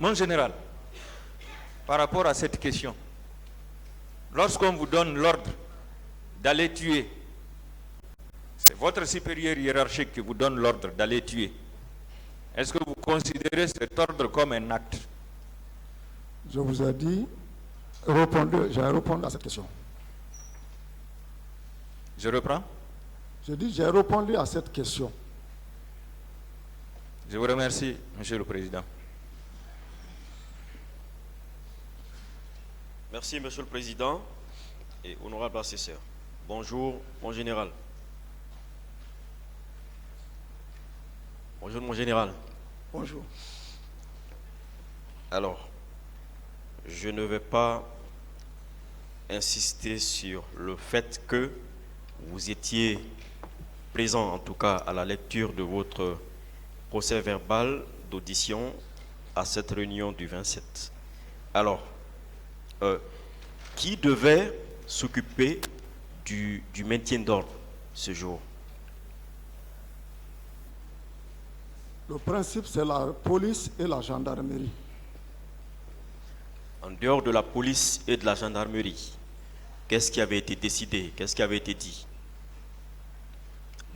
Mon général, par rapport à cette question, lorsqu'on vous donne l'ordre d'aller tuer, c'est votre supérieur hiérarchique qui vous donne l'ordre d'aller tuer. Est-ce que vous considérez cet ordre comme un acte? Je vous ai dit, j'ai répondu à cette question. Je reprends. Je dis, j'ai répondu à cette question. Je vous remercie, Monsieur le Président. Merci, Monsieur le Président et honorable assesseur. Bonjour, mon général. Bonjour, mon général. Bonjour. Alors, je ne vais pas insister sur le fait que vous étiez présent, en tout cas à la lecture de votre procès verbal d'audition à cette réunion du 27. Alors, qui devait s'occuper du maintien d'ordre ce jour? Le principe, c'est la police et la gendarmerie. En dehors de la police et de la gendarmerie, qu'est-ce qui avait été décidé? Qu'est-ce qui avait été dit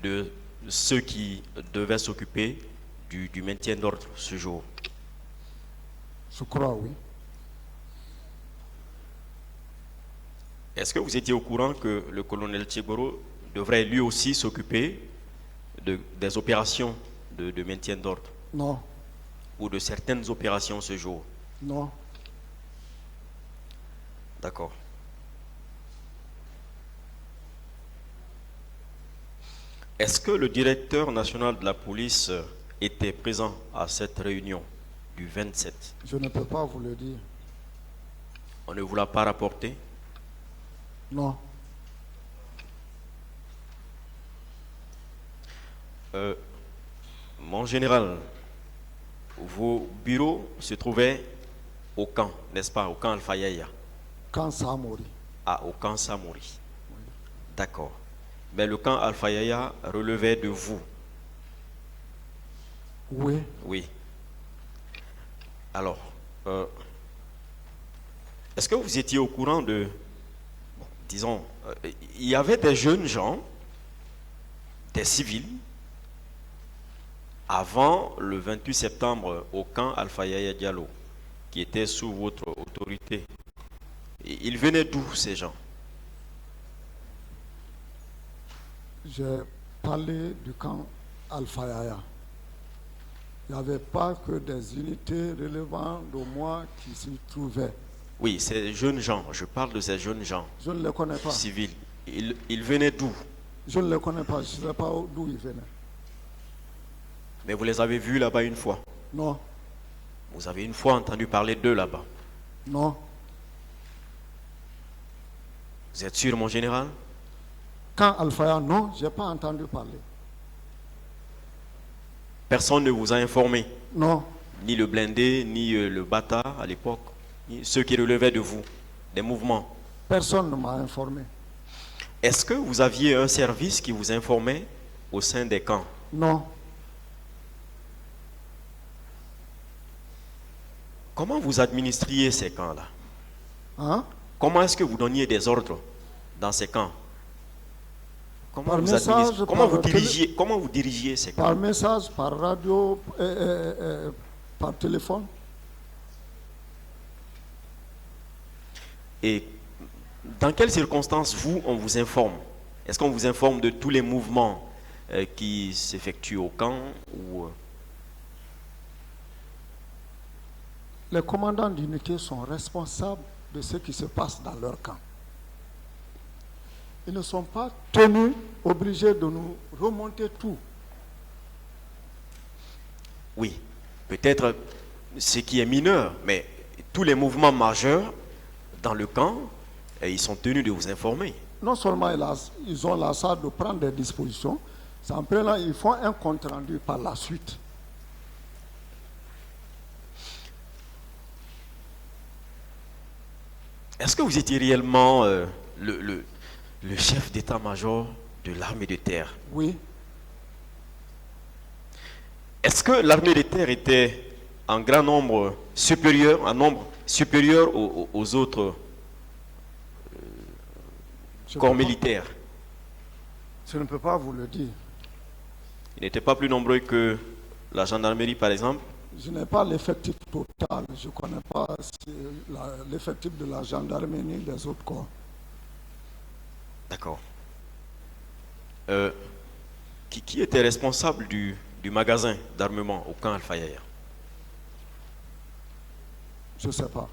de ceux qui devaient s'occuper du maintien d'ordre ce jour? Je crois, oui. Est-ce que vous étiez au courant que le colonel Tchegoro devrait lui aussi s'occuper des opérations de maintien d'ordre? Non. Ou de certaines opérations ce jour? Non. D'accord. Est-ce que le directeur national de la police était présent à cette réunion du 27? Je ne peux pas vous le dire. On ne vous l'a pas rapporté? Non. Mon général, vos bureaux se trouvaient au camp, n'est-ce pas, au camp Alpha Yaya? Camp Samori. Ah, au camp Samori. Oui. D'accord. Mais le camp Alpha Yaya relevait de vous? Oui. Oui. Alors, est-ce que vous étiez au courant de, disons, il y avait des jeunes gens, des civils, avant le 28 septembre au camp Alpha Yaya Diallo, qui étaient sous votre autorité. Et ils venaient d'où, ces gens? J'ai parlé du camp Alpha Yaya. Il n'y avait pas que des unités relevant de moi qui s'y trouvaient. Oui, ces jeunes gens, je parle de ces jeunes gens. Je ne les connais pas. Civils. Ils venaient d'où? Je ne les connais pas, je ne sais pas d'où ils venaient. Mais vous les avez vus là-bas une fois? Non. Vous avez une fois entendu parler d'eux là-bas? Non. Vous êtes sûr, mon général? Quand Alpha, non, je n'ai pas entendu parler. Personne ne vous a informé? Non. Ni le blindé, ni le Bata à l'époque, ni ceux qui relevaient de vous, des mouvements? Personne ne m'a informé. Est-ce que vous aviez un service qui vous informait au sein des camps? Non. Comment vous administriez ces camps-là? Hein? Comment est-ce que vous donniez des ordres dans ces camps? Comment vous dirigiez ces camps? Par message, par radio, par téléphone. Et dans quelles circonstances, on vous informe? Est-ce qu'on vous informe de tous les mouvements qui s'effectuent au camp ou... Les commandants d'unité sont responsables de ce qui se passe dans leur camp. Ils ne sont pas tenus, obligés de nous remonter tout. Oui, peut-être ce qui est mineur, mais tous les mouvements majeurs dans le camp, ils sont tenus de vous informer. Non seulement ils ont la salle de prendre des dispositions, après là, ils font un compte rendu par la suite. Est-ce que vous étiez réellement le chef d'état-major de l'armée de terre? Oui. Est-ce que l'armée de terre était en grand nombre supérieur, en nombre supérieur aux autres corps militaires. Je ne peux pas vous le dire. Ils n'étaient pas plus nombreux que la gendarmerie, par exemple. Je n'ai pas l'effectif total. Je ne connais pas l'effectif de la gendarmerie ni des autres corps. D'accord. Qui était responsable du magasin d'armement au camp Alpha Yaya? Je ne sais pas.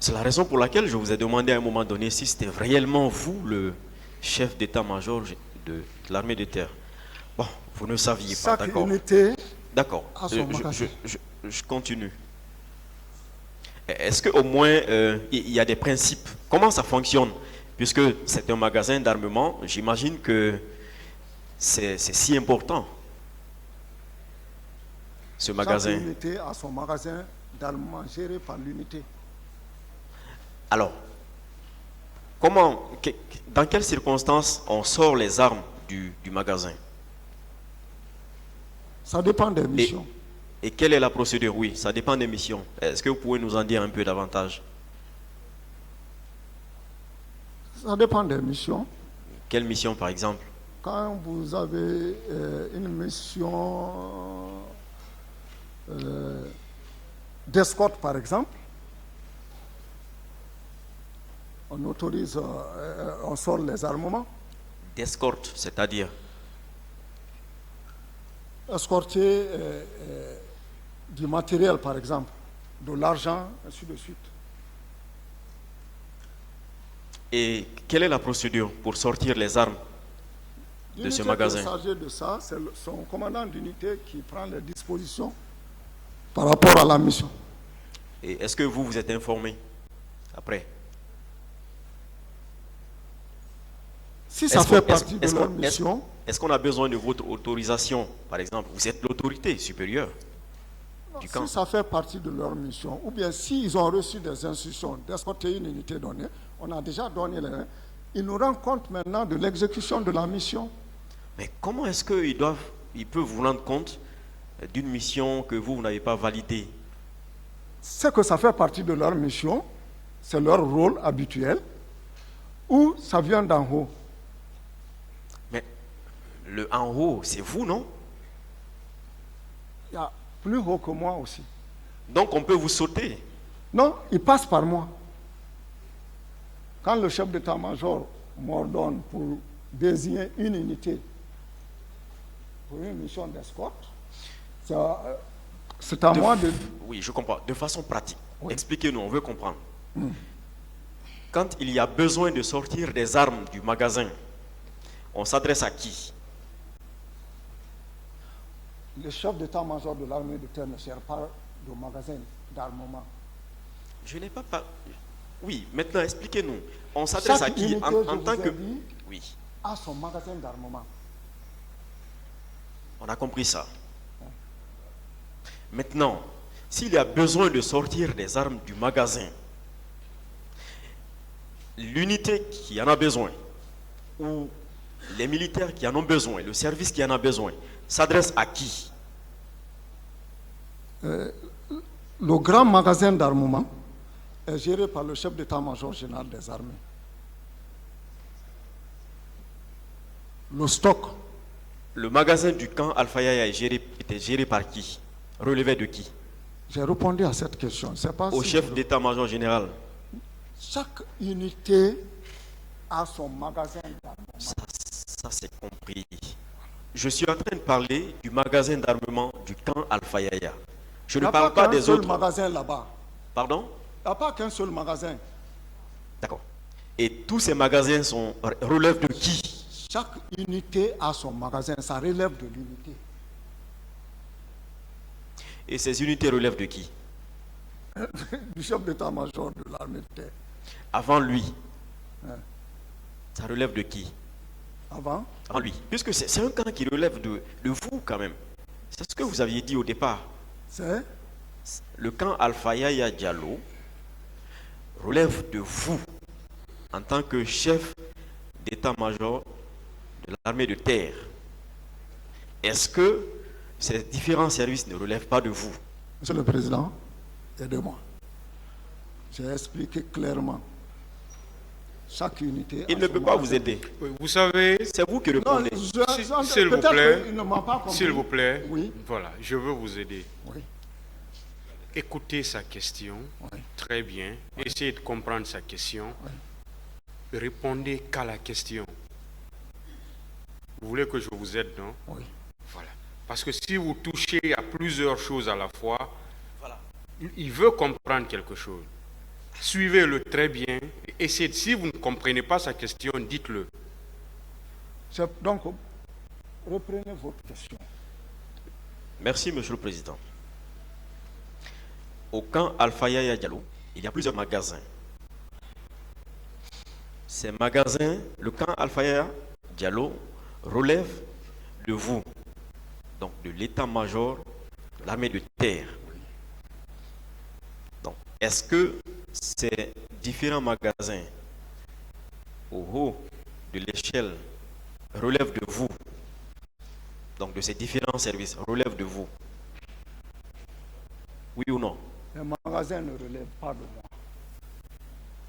C'est la raison pour laquelle je vous ai demandé à un moment donné si c'était réellement vous le chef d'état-major de l'armée de terre. Bon, vous ne saviez pas, Chaque d'accord. unité D'accord. a son magasin. Je continue. Est-ce qu'au moins il y a des principes? Comment ça fonctionne? Puisque c'est un magasin d'armement, j'imagine que c'est si important, ce magasin. Chaque unité a son magasin d'armement géré par l'unité. Alors, dans quelles circonstances on sort les armes du magasin? Ça dépend des missions. Et quelle est la procédure? Oui, ça dépend des missions. Est-ce que vous pouvez nous en dire un peu davantage? Ça dépend des missions. Quelle mission, par exemple? Quand vous avez une mission d'escorte, par exemple, on autorise, on sort les armements. D'escorte, c'est-à-dire? Escorter du matériel, par exemple, de l'argent, ainsi de suite. Et quelle est la procédure pour sortir les armes de ce magasin? L'unité chargée de ça, c'est son commandant d'unité qui prend les dispositions par rapport à la mission. Et est-ce que vous êtes informé après? Si ça fait partie de leur mission... Est-ce qu'on a besoin de votre autorisation, par exemple? Vous êtes l'autorité supérieure du camp. Si ça fait partie de leur mission, ou bien s'ils ont reçu des instructions d'escorter une unité donnée, on a déjà donné les... Ils nous rendent compte maintenant de l'exécution de la mission. Mais comment est-ce qu'ils peuvent vous rendre compte d'une mission que vous n'avez pas validée? C'est que ça fait partie de leur mission, c'est leur rôle habituel, ou ça vient d'en haut. Mais le en haut, c'est vous, non? Il y a plus haut que moi aussi. Donc on peut vous sauter? Non, il passe par moi. Quand le chef d'état-major m'ordonne pour désigner une unité pour une mission d'escorte, c'est à moi de... Oui, je comprends. De façon pratique, oui. Expliquez-nous, on veut comprendre. Quand il y a besoin de sortir des armes du magasin, on s'adresse à qui? Le chef d'état-major de l'armée de terre ne sert pas de magasin d'armement. Je n'ai pas... Oui, maintenant expliquez-nous. On s'adresse à qui en tant que... Oui. À son magasin d'armement. On a compris ça. Maintenant, s'il y a besoin de sortir des armes du magasin, l'unité qui en a besoin, ou les militaires qui en ont besoin, le service qui en a besoin, s'adresse à qui? Le grand magasin d'armement est géré par le chef d'état-major général des armées. Le stock. Le magasin du camp Alpha Yaya était géré par qui? Relevé de qui? J'ai répondu à cette question. Au chef d'état-major général. Chaque unité a son magasin d'armement. Ça c'est compris. Je suis en train de parler du magasin d'armement du camp Alpha Yaya. Je ne parle pas des autres. Il n'y a pas qu'un seul magasin là-bas. Pardon? Il n'y a pas qu'un seul magasin. D'accord. Et tous ces magasins relèvent de qui? Chaque unité a son magasin. Ça relève de l'unité. Et ces unités relèvent de qui? Du chef d'état-major de l'armée de terre. Avant lui, ça relève de qui? Avant lui. Puisque c'est un camp qui relève de vous quand même. C'est ce que vous aviez dit au départ. C'est le camp Alpha Yaya Diallo relève de vous en tant que chef d'état-major de l'armée de terre. Est-ce que ces différents services ne relèvent pas de vous? Monsieur le Président, aidez-moi. J'ai expliqué clairement. Chaque unité. Il ne peut pas vous aider. Oui, vous savez, C'est vous qui Non, répondez. s'il vous peut-être plaît, qu'il ne m'a pas compris. s'il vous plaît, Oui. voilà, je veux vous aider. Oui. Écoutez sa question, Oui. très bien. Essayez de comprendre sa question. Répondez qu'à la question. Vous voulez que je vous aide, non? Oui. Voilà. Parce que si vous touchez à plusieurs choses à la fois, il veut comprendre quelque chose. Suivez-le très bien. Et essayez, si vous ne comprenez pas sa question, dites-le. Donc, reprenez votre question. Merci, Monsieur le Président. Au camp Alpha Yaya Diallo, il y a plusieurs magasins. Ces magasins, le camp Alpha Yaya Diallo relève de vous, donc de l'état-major de l'armée de terre. Donc, est-ce que ces différents magasins au haut de l'échelle relèvent de vous? Donc, de ces différents services relèvent de vous? Oui ou non? Les magasins ne relèvent pas de moi.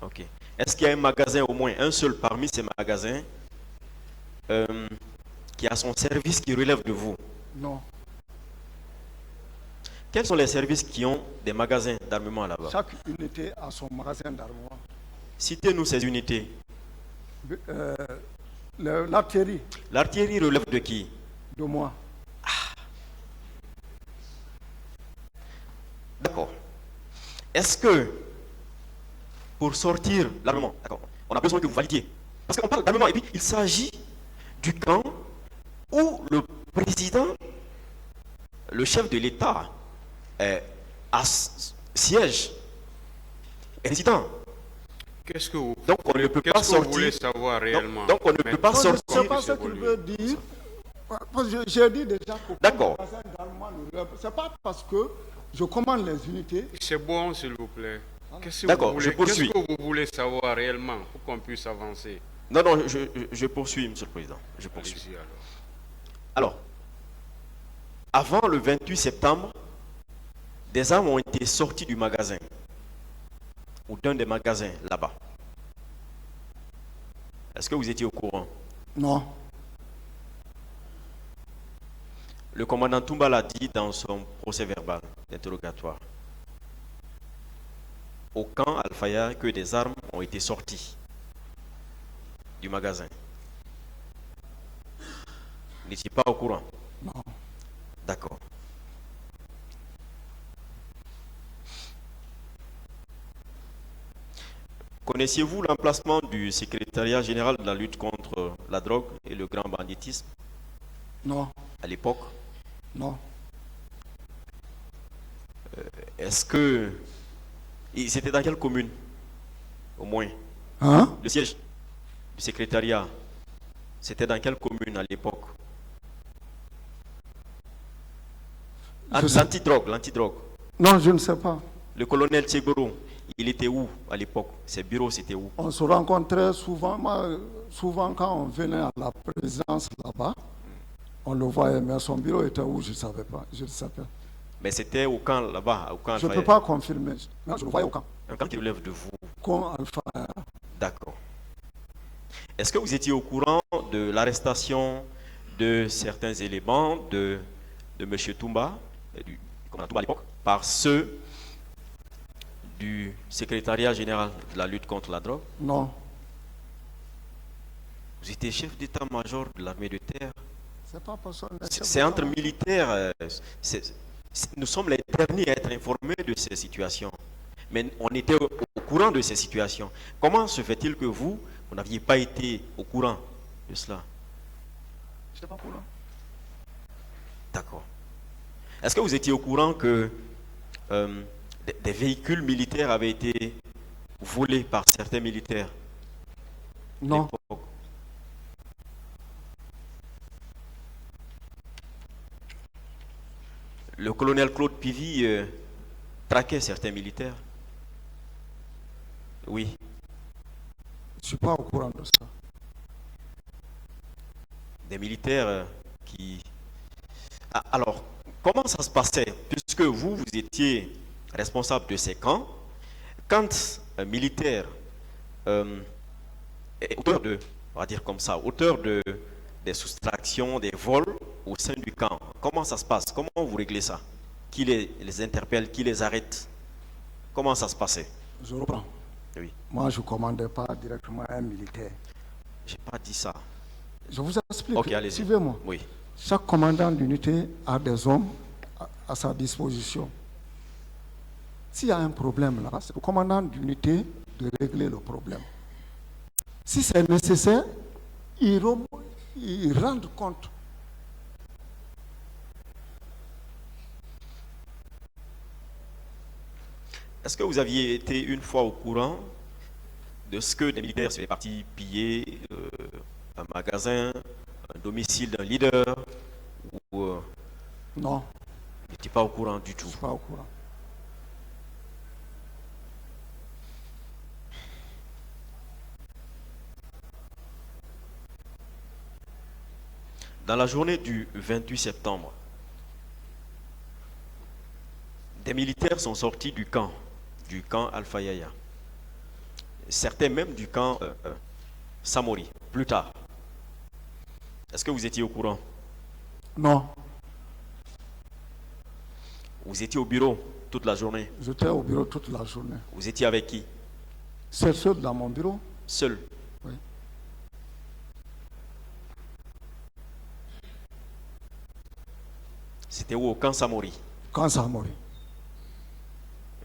Ok. Est-ce qu'il y a un magasin, au moins un seul parmi ces magasins, qui a son service qui relève de vous? Non. Quels sont les services qui ont des magasins d'armement là-bas? Chaque unité a son magasin d'armement. Citez-nous ces unités. L'artillerie, L'artillerie relève de qui? de moi. D'accord. Est-ce que, pour sortir l'armement, d'accord, on a besoin que vous validiez? Parce qu'on parle d'armement et puis il s'agit du camp où le président, le chef de l'État, siège, est résident. Qu'est-ce que vous, Donc on ne peut pas qu'est-ce que vous sortir. voulez savoir réellement? Donc on ne peut pas Non, je ne sortir. sais pas ce qu'il veut dire. Parce que j'ai dit déjà que D'accord. le magasin d'armement ne relève. C'est pas parce que je commande les unités. C'est bon, s'il vous plaît. Qu'est-ce que D'accord, vous je voulez, poursuis. qu'est-ce que vous voulez savoir réellement pour qu'on puisse avancer? Non, non, je poursuis, Monsieur le Président. Je poursuis. Allez-y alors. Alors, avant le 28 septembre, des armes ont été sorties du magasin, ou d'un des magasins là-bas. Est-ce que vous étiez au courant? Non. Le commandant Toumba l'a dit dans son procès verbal d'interrogatoire. Au camp Al-Faya, que des armes ont été sorties du magasin. Vous n'étiez pas au courant? Non. D'accord. Connaissiez-vous l'emplacement du secrétariat général de la lutte contre la drogue et le grand banditisme Non. à l'époque? Non. Est-ce que... C'était dans quelle commune, au moins? Hein? Le siège du secrétariat, c'était dans quelle commune à l'époque? Je sais- L'antidrogue. Non, je ne sais pas. Le colonel Tchegoro, il était où à l'époque? Ses bureaux, c'était où? On se rencontrait souvent. Souvent, quand on venait à la présidence là-bas, on le voyait, mais son bureau était où, je ne savais pas. Je ne sais pas. Mais c'était au camp là-bas, au camp Je ne Alpha. peux pas confirmer. Mais je le voyais au camp. Un camp qui relève de vous. Camp Alpha. D'accord. Est-ce que vous étiez au courant de l'arrestation de certains éléments de M. Toumba, du commandant Toumba à l'époque, par ceux du secrétariat général de la lutte contre la drogue? Non. Vous étiez chef d'état-major de l'armée de terre. C'est pas parce qu'on est C'est entre militaires. Nous sommes les derniers à être informés de ces situations. Mais on était au courant de ces situations. Comment se fait-il que vous n'aviez pas été au courant de cela? Je n'étais pas au courant. D'accord. Est-ce que vous étiez au courant que des véhicules militaires avaient été volés par certains militaires à Non. l'époque? Le colonel Claude Pivy traquait certains militaires. Oui. Je ne suis pas au courant de ça. des militaires qui... Ah, alors, comment ça se passait? Puisque vous étiez responsable de ces camps, quand un militaire est auteur de, on va dire comme ça, auteur des soustractions, des vols au sein du camp, comment ça se passe? Comment vous réglez ça? Qui les interpelle? Qui les arrête? Comment ça se passait? Je reprends. Oui. Moi, je ne commandais pas directement un militaire. J'ai pas dit ça. Je vous explique. Ok, allez-y. Suivez-moi. Oui. Chaque commandant d'unité a des hommes à sa disposition. S'il y a un problème là, c'est au commandant d'unité de régler le problème. Si c'est nécessaire, ils rendent compte. Est-ce que vous aviez été une fois au courant de ce que des militaires seraient partis piller un magasin, un domicile d'un leader, ou Non, vous n'étiez pas au courant du tout? je ne suis pas au courant. Dans la journée du 28 septembre, des militaires sont sortis du camp Alpha Yaya. Certains même du camp Samori, plus tard. Est-ce que vous étiez au courant? Non, Vous étiez au bureau toute la journée. j'étais au bureau toute la journée. Vous étiez avec qui? C'est seul dans mon bureau. Seul. Oui. C'était où? Au camp Samori. Quand ça a mouru.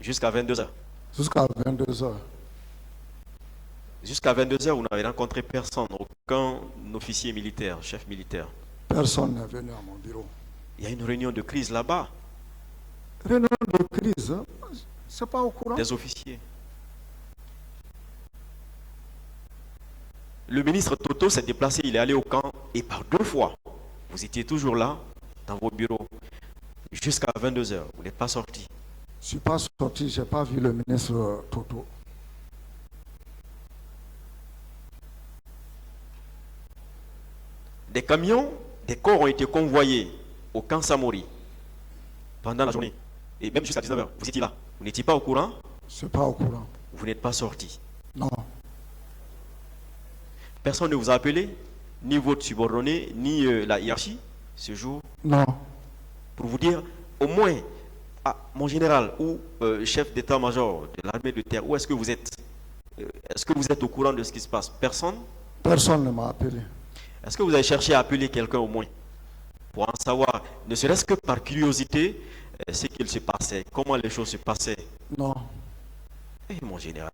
Jusqu'à 22h. Jusqu'à 22h. Jusqu'à 22h, vous n'avez rencontré personne, aucun officier militaire, chef militaire. Personne n'est venu à mon bureau. Il y a une réunion de crise là-bas, Réunion de crise, c'est pas au courant. des officiers. Le ministre Toto s'est déplacé, il est allé au camp et par 2 fois, vous étiez toujours là, dans vos bureaux, jusqu'à 22h. Vous n'êtes pas sorti. Je ne suis pas sorti, je n'ai pas vu le ministre Toto. Des camions, des corps ont été convoyés au camp Samori pendant la journée. Et même jusqu'à 19h, vous étiez là. Vous n'étiez pas au courant, Je ne suis pas au courant. vous n'êtes pas sorti. Non, Personne ne vous a appelé, ni votre subordonné, ni la hiérarchie, ce jour, non. pour vous dire, au moins, mon général ou chef d'état-major de l'armée de terre, où est-ce que vous êtes? Est-ce que vous êtes au courant de ce qui se passe? Personne? Personne ne m'a appelé. Est-ce que vous avez cherché à appeler quelqu'un au moins pour en savoir, ne serait-ce que par curiosité, ce qu'il se passait, comment les choses se passaient? Non. Eh, mon général.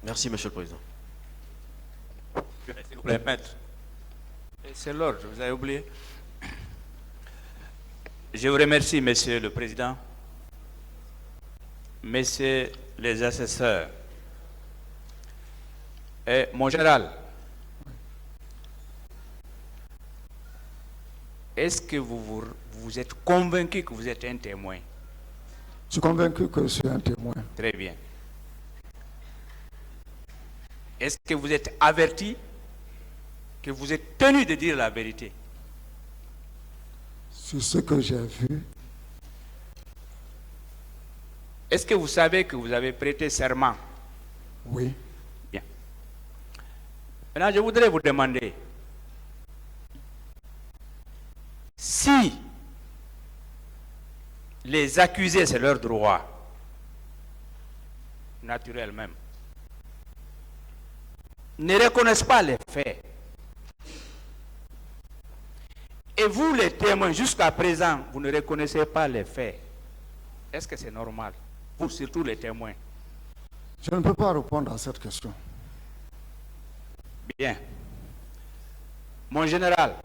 Merci, Monsieur le Président. S'il vous plaît, maître. C'est l'ordre, vous avez oublié. Je vous remercie, Monsieur le Président, Messieurs les assesseurs. Et mon général, est-ce que vous êtes convaincu que vous êtes un témoin? Je suis convaincu que je suis un témoin. Très bien. Est-ce que vous êtes averti que vous êtes tenu de dire la vérité? Sur ce que j'ai vu, Est-ce que vous savez que vous avez prêté serment? oui. Bien. Maintenant, je voudrais vous demander si les accusés, c'est leur droit, naturel même, ne reconnaissent pas les faits. Et vous, les témoins, jusqu'à présent, vous ne reconnaissez pas les faits. Est-ce que c'est normal? Vous, surtout les témoins. Je ne peux pas répondre à cette question. Bien. Mon général,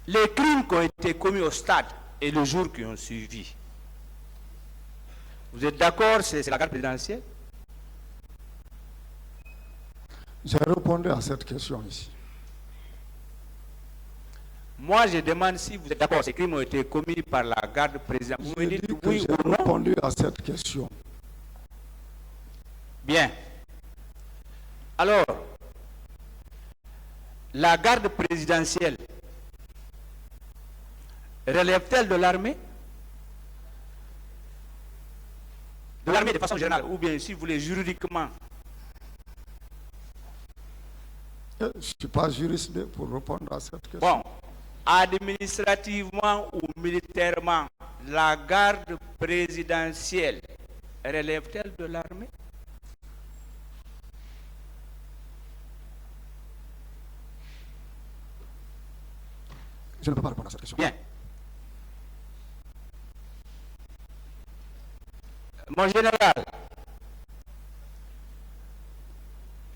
les crimes qui ont été commis au stade et le jour qui ont suivi, vous êtes d'accord, c'est la garde présidentielle? J'ai répondu à cette question ici. Moi, je demande si vous êtes d'accord, ces crimes ont été commis par la garde présidentielle. Vous me J'ai dites dit que oui j'ai ou non? répondu à cette question. Bien. Alors, la garde présidentielle relève-t-elle de l'armée? De l'armée de façon générale, ou bien, si vous voulez, juridiquement? Je ne suis pas juriste pour répondre à cette question. Bon, administrativement ou militairement, la garde présidentielle relève-t-elle de l'armée? Je ne peux pas répondre à cette question. Bien. Mon général,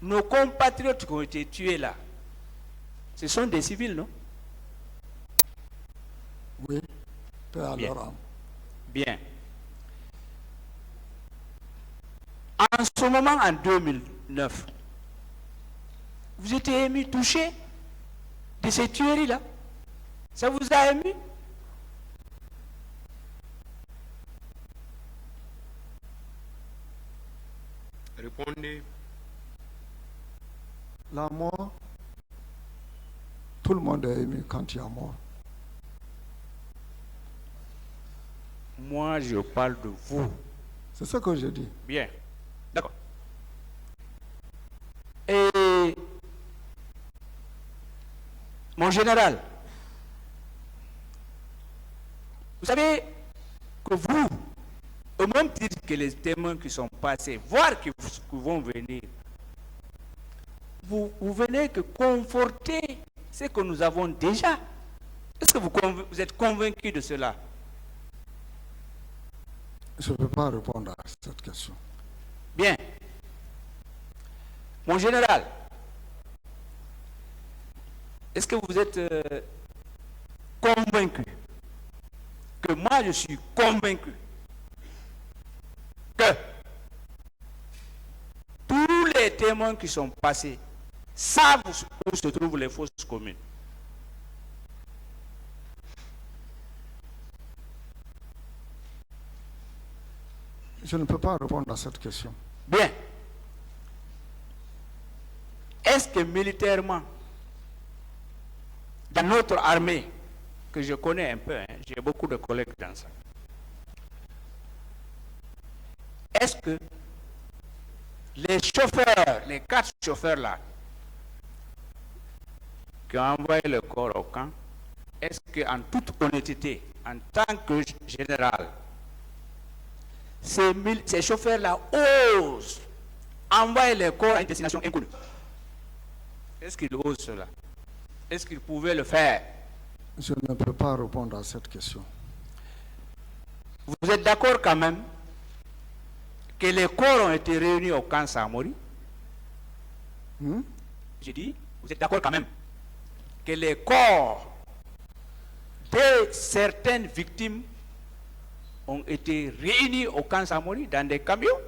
nos compatriotes qui ont été tués là, ce sont des civils, non? Oui, paix à Bien. leur âme. Bien. En ce moment, en 2009, vous étiez ému, touché de ces tueries-là? Ça vous a ému? Répondez. La mort, tout le monde est ému quand il y a mort. Moi, je parle de vous. C'est ce que je dis. Bien. D'accord. Et mon général, vous savez que vous, au même titre que les témoins qui sont passés, voire qui vont venir, vous venez que conforter ce que nous avons déjà. Est-ce que vous êtes convaincu de cela? Je ne peux pas répondre à cette question. Bien. Mon général, est-ce que vous êtes convaincu que moi je suis convaincu que tous les témoins qui sont passés savent où se trouvent les fosses communes? Je ne peux pas répondre à cette question. Bien. Est-ce que militairement, dans notre armée, que je connais un peu, hein, j'ai beaucoup de collègues dans ça, est-ce que les chauffeurs, les 4 chauffeurs là, qui ont envoyé le corps au camp, est-ce qu'en toute honnêteté, en tant que général, ces chauffeurs-là osent envoyer les corps à une destination inconnue? Est-ce qu'ils osent cela? Est-ce qu'ils pouvaient le faire? Je ne peux pas répondre à cette question. Vous êtes d'accord quand même que les corps ont été réunis au camp Samori? J'ai dit, vous êtes d'accord quand même que les corps de certaines victimes ont été réunis au camp Samori dans des camions?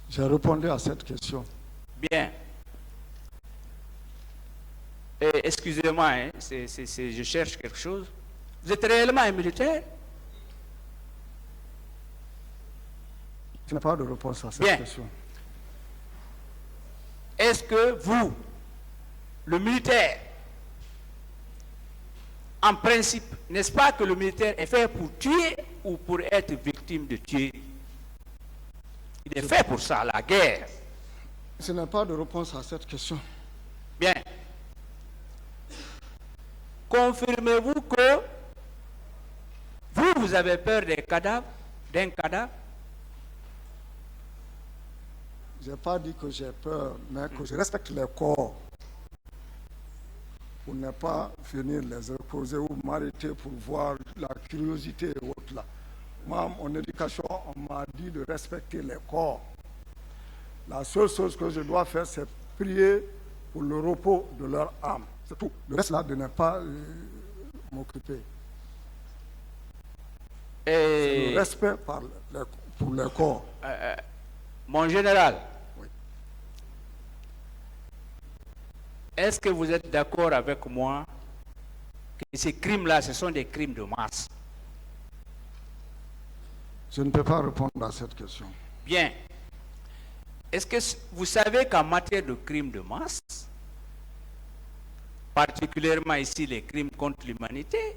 J'ai répondu à cette question. Bien. Excusez-moi, hein, je cherche quelque chose. Vous êtes réellement un militaire? Je n'ai pas de réponse à cette Bien. question. Est-ce que vous, le militaire, en principe, n'est-ce pas que le militaire est fait pour tuer ou pour être victime de tuer? Il est fait pour ça, la guerre. Je n'ai pas de réponse à cette question. Bien. Confirmez-vous que vous avez peur des cadavres, d'un cadavre? Je n'ai pas dit que j'ai peur, mais que je respecte les corps. Pour ne pas venir les exposer ou m'arrêter pour voir la curiosité et autres là. Moi, mon éducation, on m'a dit de respecter les corps. La seule chose que je dois faire, c'est prier pour le repos de leur âme. C'est tout. Le reste là, de ne pas m'occuper. C'est le respect pour les corps. Mon général, Oui. est-ce que vous êtes d'accord avec moi que ces crimes-là, ce sont des crimes de masse? Je ne peux pas répondre à cette question. Bien. Est-ce que vous savez qu'en matière de crimes de masse, particulièrement ici les crimes contre l'humanité,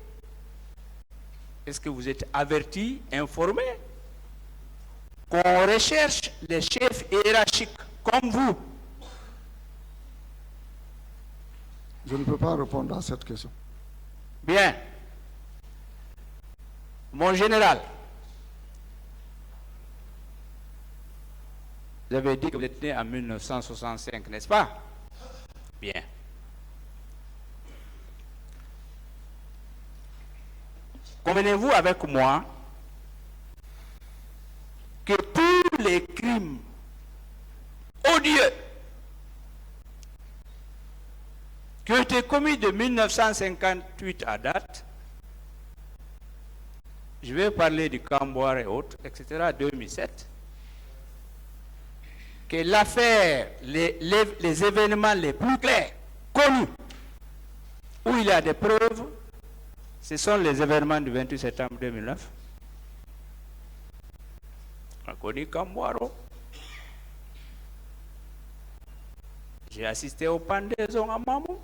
est-ce que vous êtes avertis, informés, qu'on recherche les chefs hiérarchiques comme vous? Je ne peux pas répondre à cette question. Bien. Mon général, vous avez dit que vous êtes né en 1965, n'est-ce pas? Bien. Convenez-vous avec moi que tous les crimes odieux qui ont été commis de 1958 à date, je vais parler du Camboire et autres, etc., 2007, que l'affaire, les événements les plus clairs, connus, où il y a des preuves, ce sont les événements du 28 septembre 2009. On a connu Camboire. J'ai assisté au pendaison à Mamou.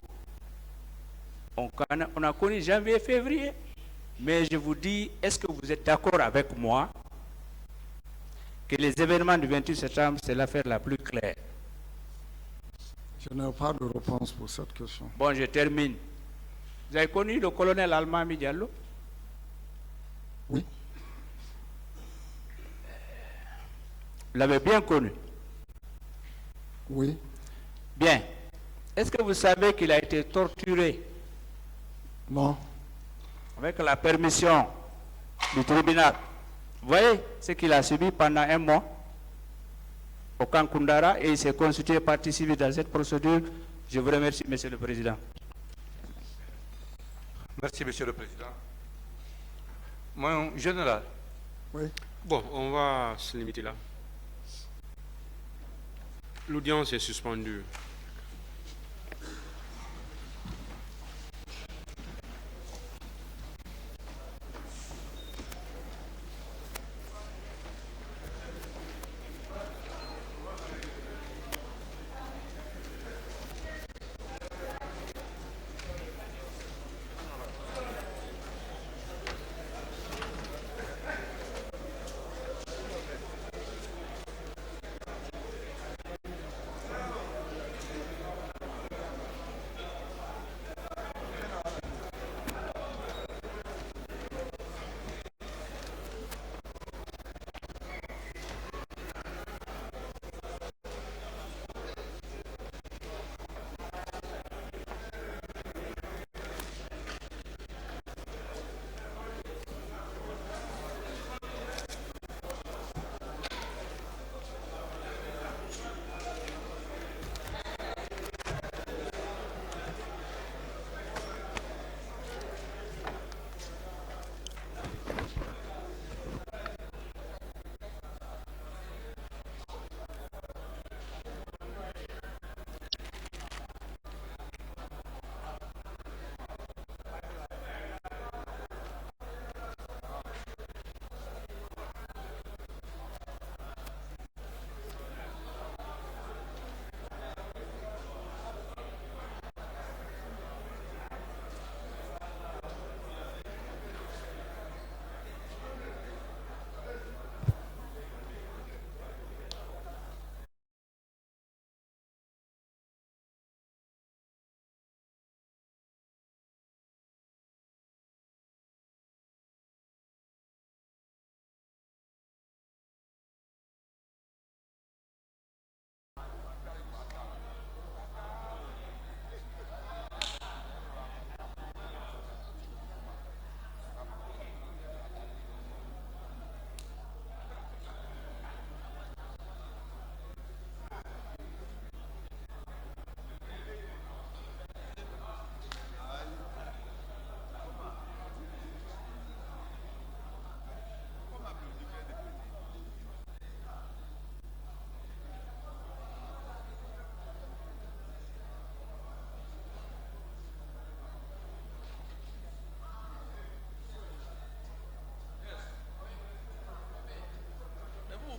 On a connu janvier, février. Mais je vous dis, est-ce que vous êtes d'accord avec moi que les événements du 28 septembre, c'est l'affaire la plus claire? Je n'ai pas de réponse pour cette question. Bon, je termine. Vous avez connu le colonel Almami Diallo? Oui. Vous l'avez bien connu? Oui. Bien. Est-ce que vous savez qu'il a été torturé? Non. Avec la permission du tribunal. Vous voyez ce qu'il a subi pendant un mois au camp Koundara et il s'est constitué partie civile dans cette procédure. Je vous remercie, Monsieur le Président. Merci, Monsieur le Président. Mon général. Oui. Bon, on va se limiter là. L'audience est suspendue.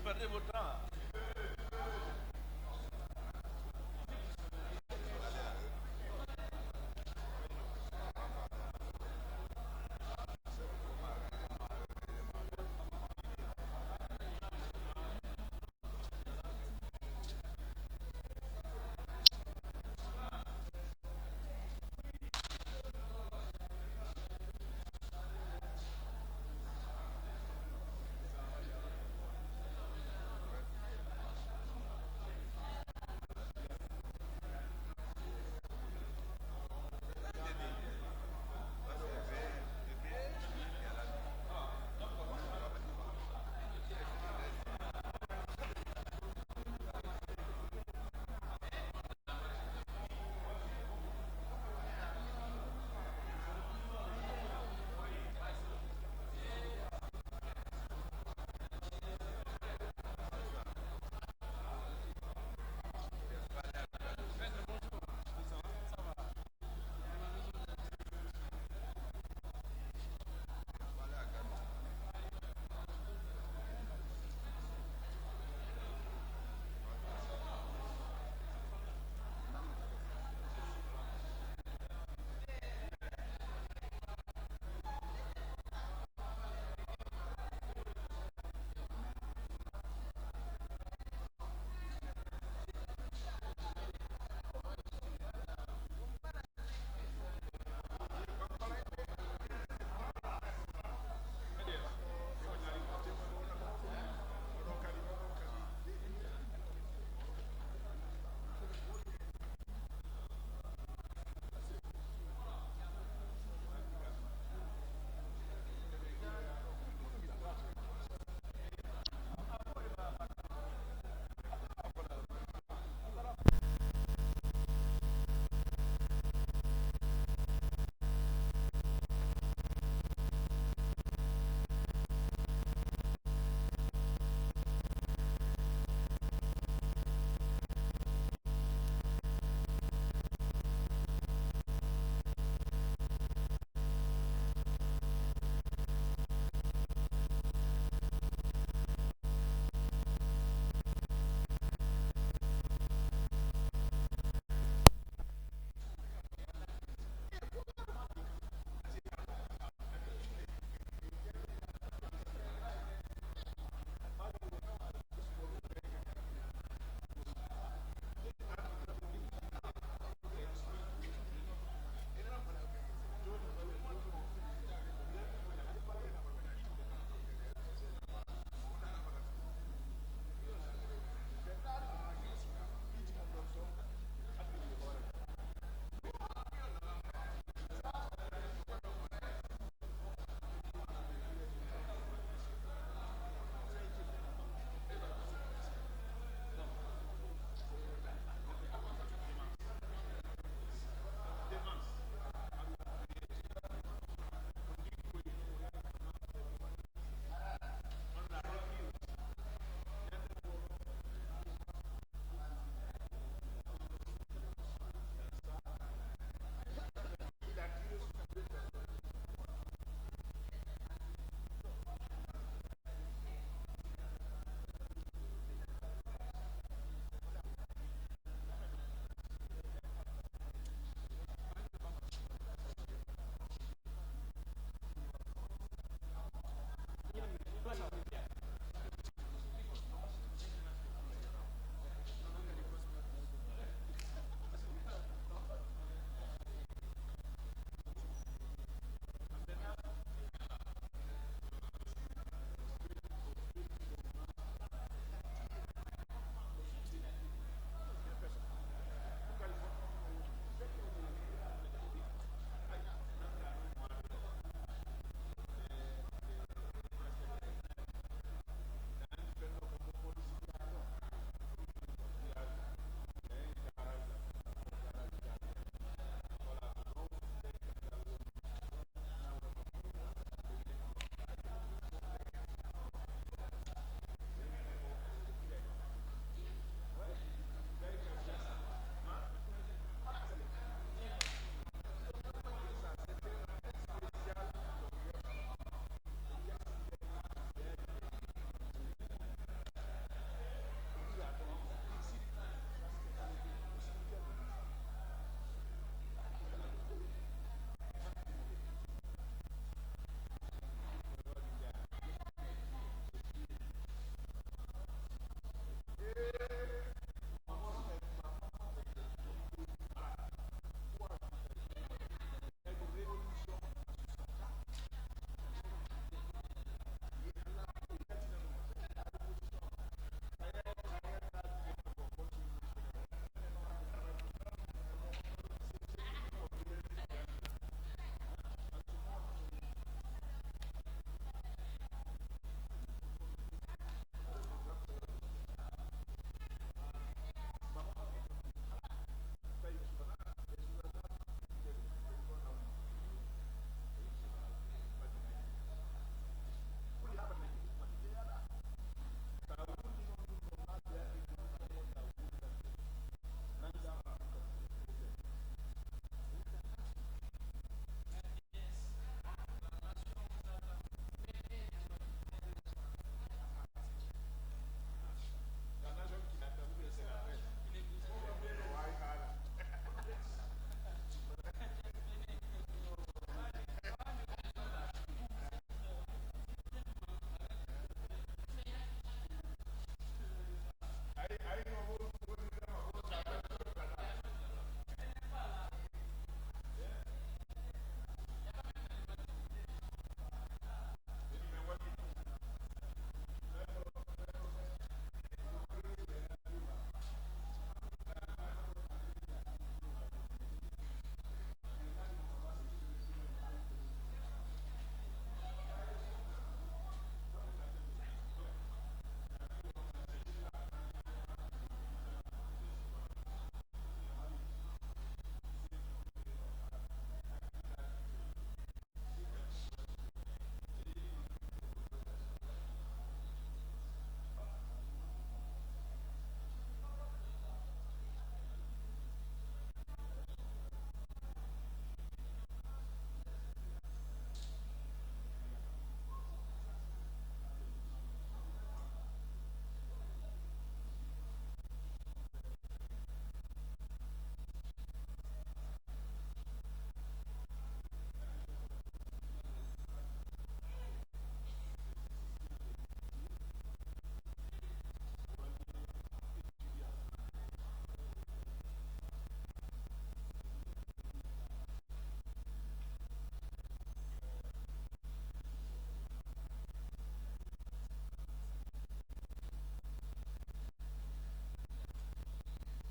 Perdez votre temps.